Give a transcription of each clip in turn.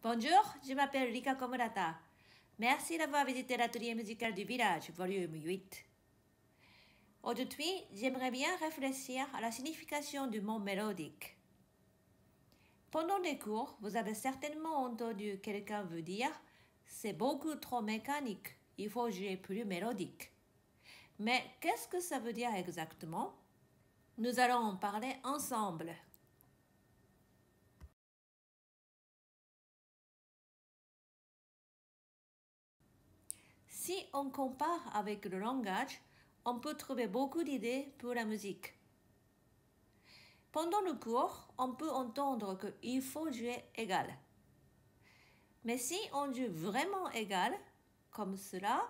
Bonjour, je m'appelle Rika Komurata. Merci d'avoir visité l'atelier musical du village, volume 8. Aujourd'hui, j'aimerais bien réfléchir à la signification du mot mélodique. Pendant les cours, vous avez certainement entendu quelqu'un vous dire « c'est beaucoup trop mécanique, il faut jouer plus mélodique ». Mais qu'est-ce que ça veut dire exactement? Nous allons en parler ensemble. Si on compare avec le langage, on peut trouver beaucoup d'idées pour la musique. Pendant le cours, on peut entendre qu'il faut jouer égal. Mais si on joue vraiment égal, comme cela,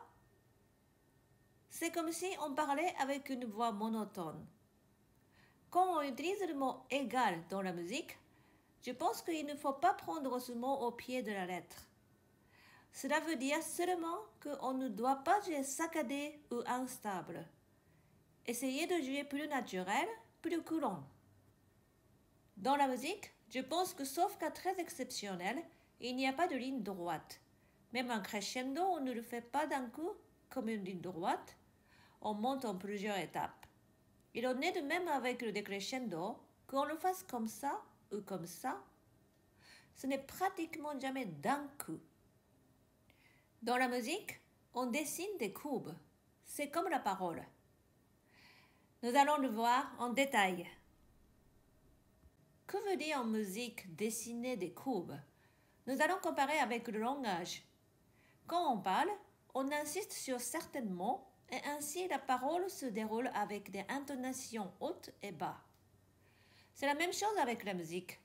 c'est comme si on parlait avec une voix monotone. Quand on utilise le mot égal dans la musique, je pense qu'il ne faut pas prendre ce mot au pied de la lettre. Cela veut dire seulement qu'on ne doit pas jouer saccadé ou instable. Essayez de jouer plus naturel, plus courant. Dans la musique, je pense que sauf cas très exceptionnel, il n'y a pas de ligne droite. Même un crescendo, on ne le fait pas d'un coup comme une ligne droite, on monte en plusieurs étapes. Il en est de même avec le décrescendo, qu'on le fasse comme ça ou comme ça, ce n'est pratiquement jamais d'un coup. Dans la musique, on dessine des courbes. C'est comme la parole. Nous allons le voir en détail. Que veut dire en musique dessiner des courbes? Nous allons comparer avec le langage. Quand on parle, on insiste sur certains mots et ainsi la parole se déroule avec des intonations hautes et bas. C'est la même chose avec la musique.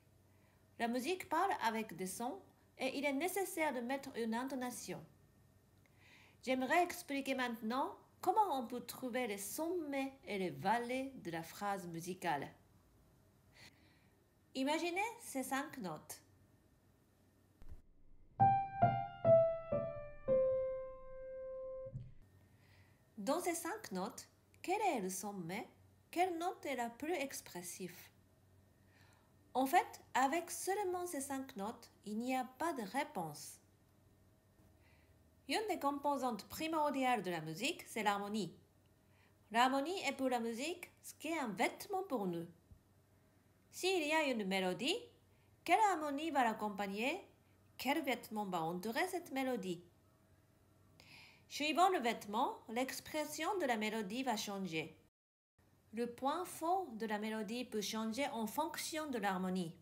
La musique parle avec des sons et il est nécessaire de mettre une intonation. J'aimerais expliquer maintenant comment on peut trouver les sommets et les vallées de la phrase musicale. Imaginez ces 5 notes. Dans ces 5 notes, quel est le sommet? Quelle note est la plus expressive? En fait, avec seulement ces 5 notes, il n'y a pas de réponse. Une des composantes primordiales de la musique, c'est l'harmonie. L'harmonie est pour la musique ce qu'est un vêtement pour nous. S'il y a une mélodie, quelle harmonie va l'accompagner? Quel vêtement va entourer cette mélodie? Suivant le vêtement, l'expression de la mélodie va changer. Le point fort de la mélodie peut changer en fonction de l'harmonie.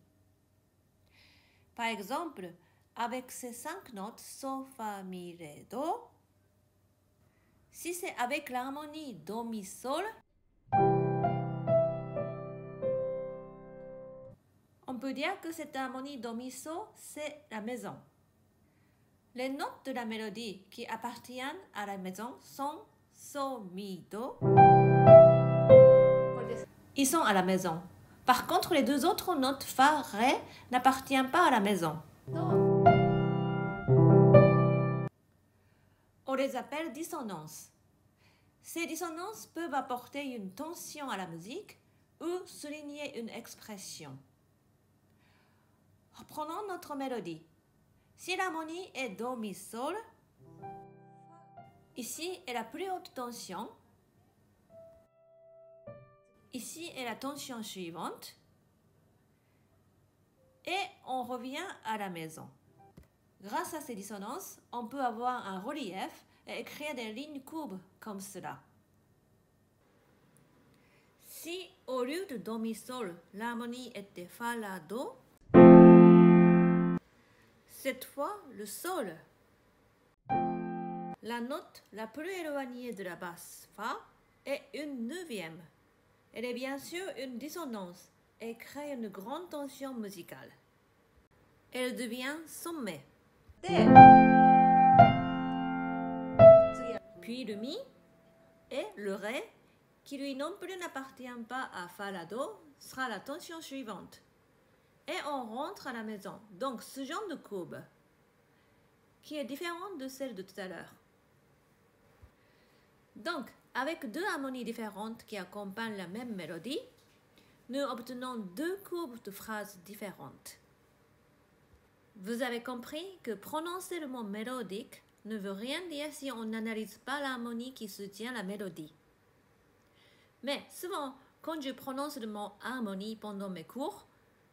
Par exemple, avec ces 5 notes, Sol, Fa, Mi, Ré, Do, si c'est avec l'harmonie Do, Mi, Sol, on peut dire que cette harmonie Do, Mi, Sol, c'est la maison. Les notes de la mélodie qui appartiennent à la maison sont Sol, Mi, Do. Ils sont à la maison. Par contre, les 2 autres notes Fa, Ré n'appartiennent pas à la maison. On les appelle dissonances. Ces dissonances peuvent apporter une tension à la musique ou souligner une expression. Reprenons notre mélodie. Si l'harmonie est Do, Mi, Sol, ici est la plus haute tension. Ici est la tension suivante. Et on revient à la maison. Grâce à ces dissonances, on peut avoir un relief et écrire des lignes courbes comme cela. Si au lieu de Do, Mi, Sol, l'harmonie était Fa, La, Do, cette fois le Sol, la note la plus éloignée de la basse Fa, est une neuvième. Elle est bien sûr une dissonance et crée une grande tension musicale. Elle devient sommet. Puis le Mi et le Ré, qui lui non plus n'appartient pas à Fa, La, Do, sera la tension suivante. Et on rentre à la maison. Donc ce genre de courbe, qui est différente de celle de tout à l'heure. Donc, avec 2 harmonies différentes qui accompagnent la même mélodie, nous obtenons 2 courbes de phrases différentes. Vous avez compris que prononcer le mot mélodique ne veut rien dire si on n'analyse pas l'harmonie qui soutient la mélodie. Mais souvent, quand je prononce le mot harmonie pendant mes cours,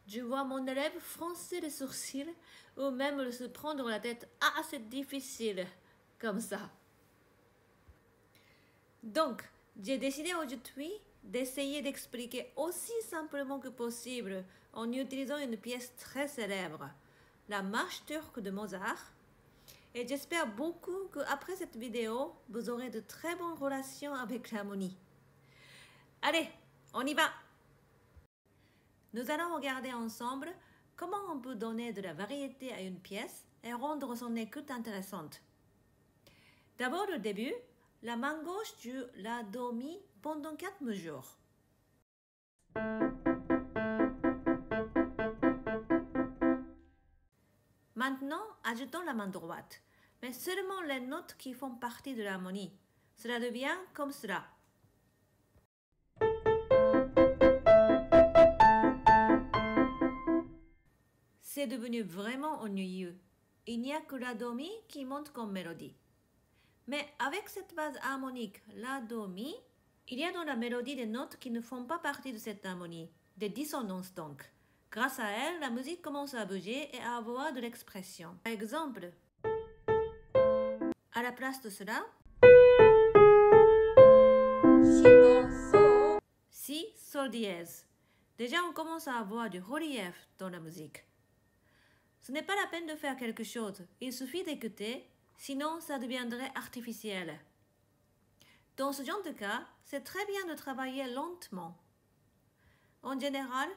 je vois mon élève froncer les sourcils ou même se prendre la tête « Ah, c'est difficile !» comme ça. Donc, j'ai décidé aujourd'hui d'essayer d'expliquer aussi simplement que possible en utilisant une pièce très célèbre, la Marche turque de Mozart. Et j'espère beaucoup qu'après cette vidéo, vous aurez de très bonnes relations avec l'harmonie. Allez, on y va! Nous allons regarder ensemble comment on peut donner de la variété à une pièce et rendre son écoute intéressante. D'abord le début, la main gauche joue la do mi pendant 4 mesures. Maintenant, ajoutons la main droite, mais seulement les notes qui font partie de l'harmonie. Cela devient comme cela. C'est devenu vraiment ennuyeux. Il n'y a que la do mi qui monte comme mélodie. Mais avec cette base harmonique, la do mi, il y a dans la mélodie des notes qui ne font pas partie de cette harmonie, des dissonances donc. Grâce à elles, la musique commence à bouger et à avoir de l'expression. Par exemple, à la place de cela, si, sol dièse. Déjà, on commence à avoir du relief dans la musique. Ce n'est pas la peine de faire quelque chose, il suffit d'écouter, sinon ça deviendrait artificiel. Dans ce genre de cas, c'est très bien de travailler lentement. En général,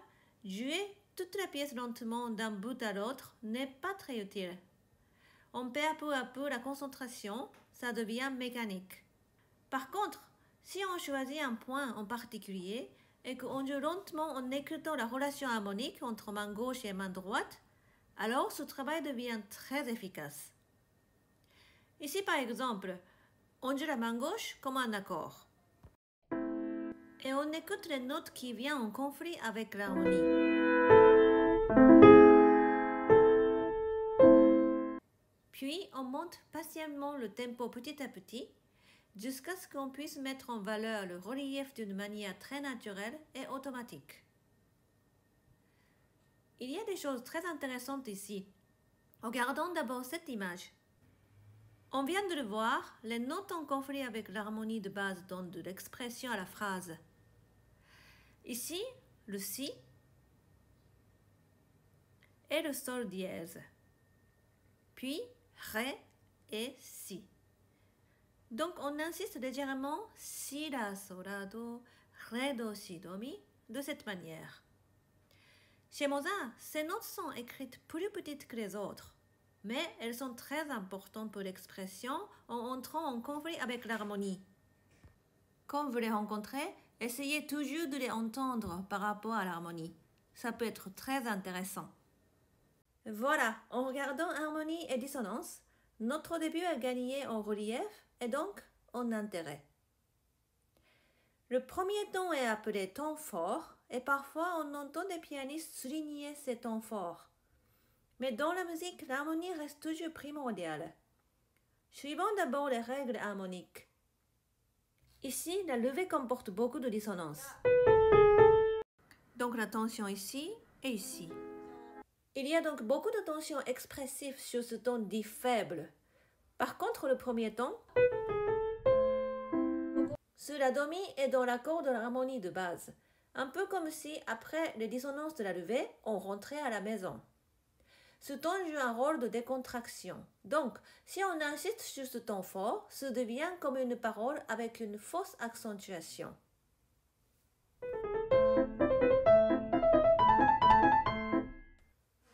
jouer toute la pièce lentement d'un bout à l'autre n'est pas très utile. On perd peu à peu la concentration, ça devient mécanique. Par contre, si on choisit un point en particulier et qu'on joue lentement en écoutant la relation harmonique entre main gauche et main droite, alors ce travail devient très efficace. Ici par exemple, on joue la main gauche comme un accord. Et on écoute les notes qui viennent en conflit avec l'harmonie. Puis on monte patiemment le tempo petit à petit, jusqu'à ce qu'on puisse mettre en valeur le relief d'une manière très naturelle et automatique. Il y a des choses très intéressantes ici. Regardons d'abord cette image. On vient de le voir, les notes en conflit avec l'harmonie de base donnent de l'expression à la phrase. Ici, le si et le sol dièse. Puis, ré et si. Donc, on insiste légèrement si, la, sol, la, do, ré, do, si, do, mi, de cette manière. Chez Mozart, ces notes sont écrites plus petites que les autres, mais elles sont très importantes pour l'expression en entrant en conflit avec l'harmonie. Quand vous les rencontrez, essayez toujours de les entendre par rapport à l'harmonie. Ça peut être très intéressant. Voilà, en regardant harmonie et dissonance, notre début a gagné en relief et donc en intérêt. Le premier ton est appelé ton fort et parfois on entend des pianistes souligner ces tons forts. Mais dans la musique, l'harmonie reste toujours primordiale. Suivons d'abord les règles harmoniques. Ici, la levée comporte beaucoup de dissonances. Donc la tension ici et ici. Il y a donc beaucoup de tension expressive sur ce ton dit faible. Par contre, le premier ton, sur la do mi est dans l'accord de l'harmonie de base. Un peu comme si, après les dissonances de la levée, on rentrait à la maison. Ce ton joue un rôle de décontraction. Donc, si on insiste sur ce ton fort, ça devient comme une parole avec une fausse accentuation.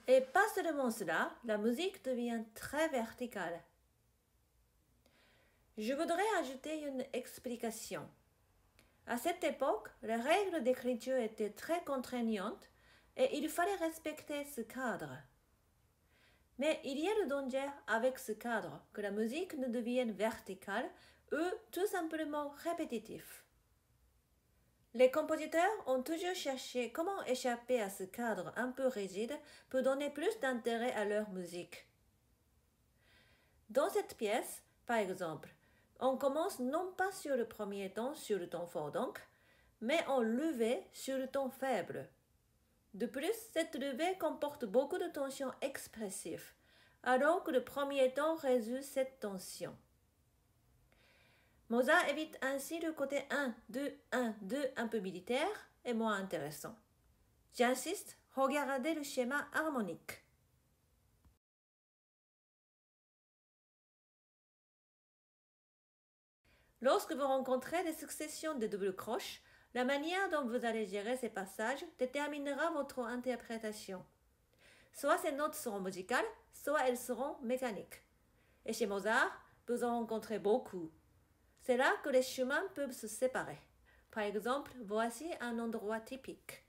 Et pas seulement cela, la musique devient très verticale. Je voudrais ajouter une explication. À cette époque, les règles d'écriture étaient très contraignantes et il fallait respecter ce cadre. Mais il y a le danger avec ce cadre que la musique ne devienne verticale ou tout simplement répétitive. Les compositeurs ont toujours cherché comment échapper à ce cadre un peu rigide pour donner plus d'intérêt à leur musique. Dans cette pièce, par exemple, on commence non pas sur le premier ton, sur le ton fort donc, mais en levée sur le ton faible. De plus, cette levée comporte beaucoup de tensions expressives, alors que le premier ton résout cette tension. Mozart évite ainsi le côté 1-2-1-2 un peu militaire et moins intéressant. J'insiste, regardez le schéma harmonique. Lorsque vous rencontrez des successions de doubles croches, la manière dont vous allez gérer ces passages déterminera votre interprétation. Soit ces notes seront musicales, soit elles seront mécaniques. Et chez Mozart, vous en rencontrez beaucoup. C'est là que les chemins peuvent se séparer. Par exemple, voici un endroit typique.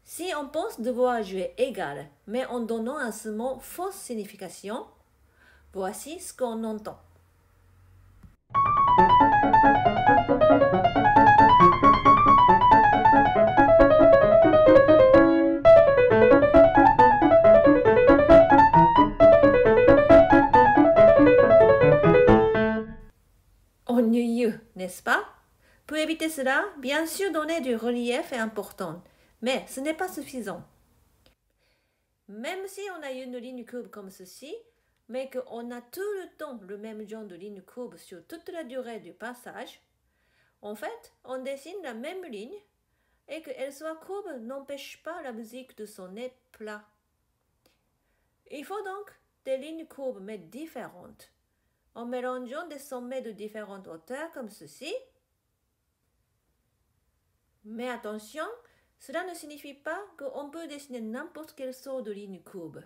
Si on pense devoir jouer égal, mais en donnant à ce mot fausse signification, voici ce qu'on entend. Ennuyeux, n'est-ce pas? Pour éviter cela, bien sûr donner du relief est important, mais ce n'est pas suffisant. Même si on a une ligne courbe comme ceci, mais qu'on a tout le temps le même genre de ligne courbe sur toute la durée du passage, en fait, on dessine la même ligne et qu'elle soit courbe n'empêche pas la musique de sonner plat. Il faut donc des lignes courbes mais différentes, en mélangeant des sommets de différentes hauteurs comme ceci. Mais attention, cela ne signifie pas qu'on peut dessiner n'importe quelle sorte de ligne courbe.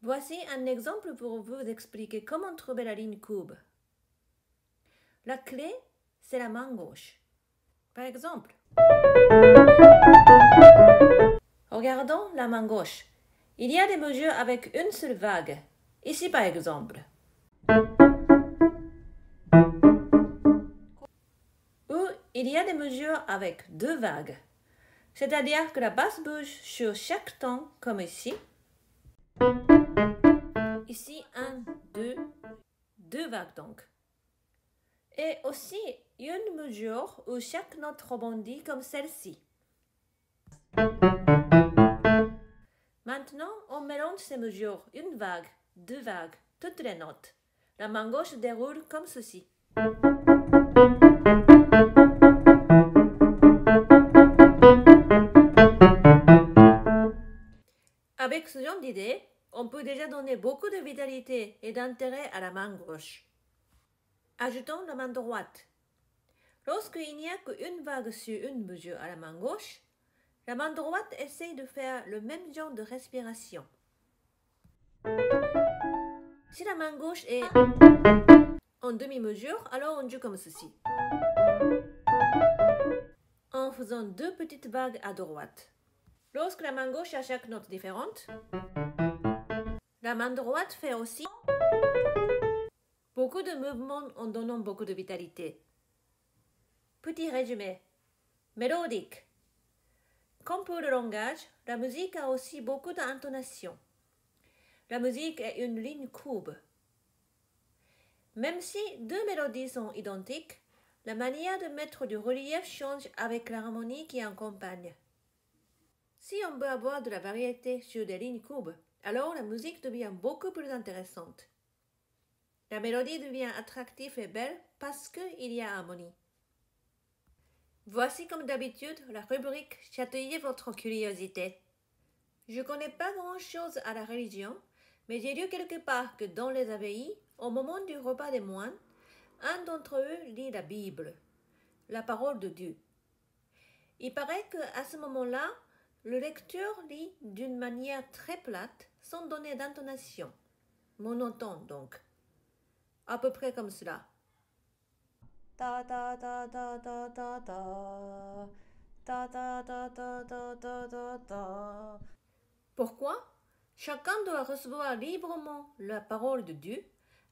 Voici un exemple pour vous expliquer comment trouver la ligne courbe. La clé, c'est la main gauche. Par exemple, regardons la main gauche. Il y a des mesures avec une seule vague. Ici par exemple. Ou il y a des mesures avec deux vagues. C'est-à-dire que la basse bouge sur chaque ton comme ici. Ici, 1, 2, deux vagues donc. Et aussi une mesure où chaque note rebondit comme celle-ci. Maintenant, on mélange ces mesures, une vague, deux vagues, toutes les notes. La main gauche déroule comme ceci. Avec ce genre d'idée, on peut déjà donner beaucoup de vitalité et d'intérêt à la main gauche. Ajoutons la main droite. Lorsqu'il n'y a qu'une vague sur une mesure à la main gauche, la main droite essaye de faire le même genre de respiration. Si la main gauche est en demi-mesure, alors on joue comme ceci. En faisant deux petites vagues à droite. Lorsque la main gauche a chaque note différente, la main droite fait aussi beaucoup de mouvements en donnant beaucoup de vitalité. Petit résumé. Mélodique. Comme pour le langage, la musique a aussi beaucoup d'intonation. La musique est une ligne courbe. Même si deux mélodies sont identiques, la manière de mettre du relief change avec l'harmonie qui accompagne. Si on veut avoir de la variété sur des lignes courbes, alors la musique devient beaucoup plus intéressante. La mélodie devient attractive et belle parce qu'il y a harmonie. Voici comme d'habitude la rubrique « Chatouillez votre curiosité ». Je ne connais pas grand-chose à la religion, mais j'ai lu quelque part que dans les abbayes, au moment du repas des moines, un d'entre eux lit la Bible, la parole de Dieu. Il paraît qu'à ce moment-là, le lecteur lit d'une manière très plate, sans donner d'intonation, monotone donc, à peu près comme cela. Da da da da da da da. Da da da da da da da da. Pourquoi? Chacun doit recevoir librement la parole de Dieu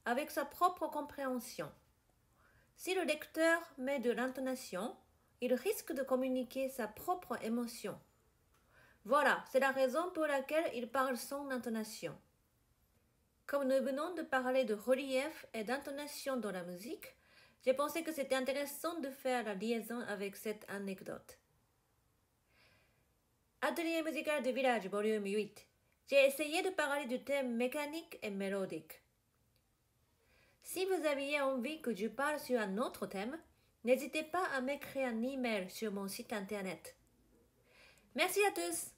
avec sa propre compréhension. Si le lecteur met de l'intonation, il risque de communiquer sa propre émotion. Voilà, c'est la raison pour laquelle il parle sans intonation. Comme nous venons de parler de relief et d'intonation dans la musique, j'ai pensé que c'était intéressant de faire la liaison avec cette anecdote. Atelier musical du village, volume 8. J'ai essayé de parler du thème mécanique et mélodique. Si vous aviez envie que je parle sur un autre thème, n'hésitez pas à m'écrire un email sur mon site internet. Merci à tous!